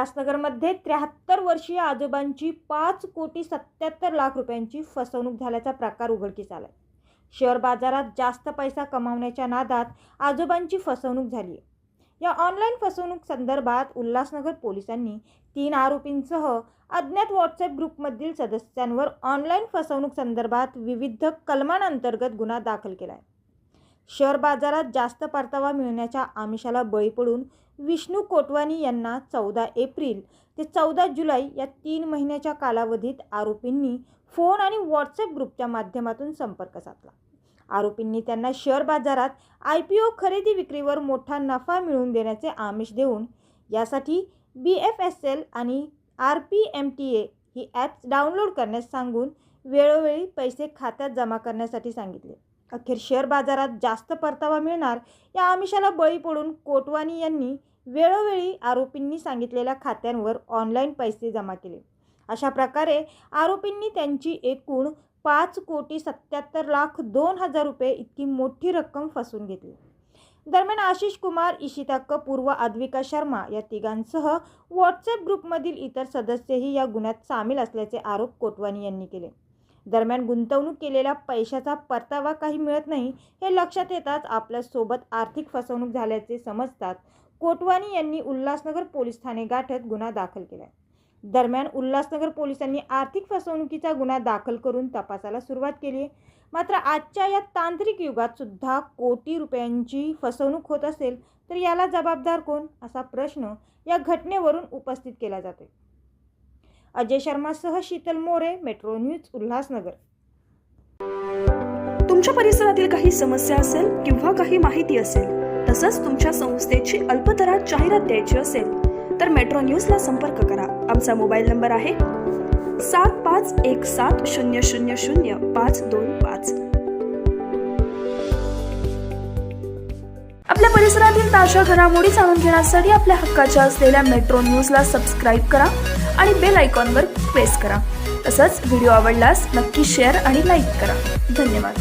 उल्हासनगरमध्ये 73 वर्षीय आजोबांची 5,77,00,000 रुपयांची फसवणूक झाल्याचा प्रकार उघडकीस आलाय। शेअर बाजारात जास्त पैसा कमावण्याच्या नादात आजोबांची फसवणूक झाली आहे। या ऑनलाईन फसवणूक संदर्भात उल्हासनगर पोलिसांनी 3 आरोपींसह अज्ञात व्हॉट्सॲप ग्रुपमधील सदस्यांवर ऑनलाईन फसवणूक संदर्भात विविध कलमांअंतर्गत गुन्हा दाखल केला आहे। शेअर बाजारात जास्त परतावा मिळण्याच्या आमिषाला बळी पडून विष्णू कोटवानी यांना 14 एप्रिल ते 14 जुलै या 3 महिन्याच्या कालावधीत आरोपींनी फोन आणि व्हॉट्सॲप ग्रुपच्या माध्यमातून संपर्क साधला। आरोपींनी त्यांना शेअर बाजारात IPO खरेदी विक्रीवर मोठा नफा मिळवून देण्याचे आमिष देऊन यासाठी BFSL आणि RPMTA ही ॲप्स डाउनलोड करण्यास सांगून वेळोवेळी पैसे खात्यात जमा करण्यासाठी सांगितले। अखेर शेअर बाजारात जास्त परतावा मिळणार या आमिषाला बळी पडून कोटवानी यांनी वेळोवेळी आरोपींनी सांगितलेल्या खात्यांवर ऑनलाईन पैसे जमा केले। अशा प्रकारे आरोपींनी त्यांची एकूण 5,77,02,000 रुपये इतकी मोठी रक्कम फसवून घेतली। दरम्यान आशिष कुमार, इशिता कपूर व अद्विका शर्मा या तिघांसह व्हॉट्सॲप ग्रुपमधील इतर सदस्यही या गुन्ह्यात सामील असल्याचे आरोप कोटवानी यांनी केले। दरम्यान गुंतवणूक केलेल्या पैशाचा परतावा काही मिळत नाही हे लक्षात येताच आपल्यासोबत आर्थिक फसवणूक झाल्याचे समजतात कोटवानी यांनी उल्हासनगर पोलीस ठाणे गाठत गुन्हा दाखल केला। दरम्यान उल्हासनगर पोलिसांनी आर्थिक फसवणुकीचा गुन्हा दाखल करून तपासाला सुरुवात केली आहे। मात्र आजच्या या तांत्रिक युगात सुद्धा कोटी रुपयांची फसवणूक होत असेल तर याला जबाबदार कोण असा प्रश्न या घटनेवरून उपस्थित केला जातोय। अजय शर्मासह शीतल मोरे, मेट्रो न्यूज, उल्हासनगर। तुमच्या परिसरातील काही समस्या असेल किंवा काही माहिती असेल तसंच तुमच्या संस्थेची अल्पदरात जाहिरात द्यायची असेल तर मेट्रो न्यूजला संपर्क करा। आमचा मोबाईल नंबर आहे 7517000525। आपल्या परिसरातील ताज्या घडामोडी जाणून घेण्यासाठी आपल्या हक्काच्या असलेल्या मेट्रो न्यूजला सबस्क्राईब करा आणि बेल आयकॉनवर प्रेस करा। तसंच व्हिडिओ आवडल्यास नक्की शेअर आणि लाईक करा। धन्यवाद।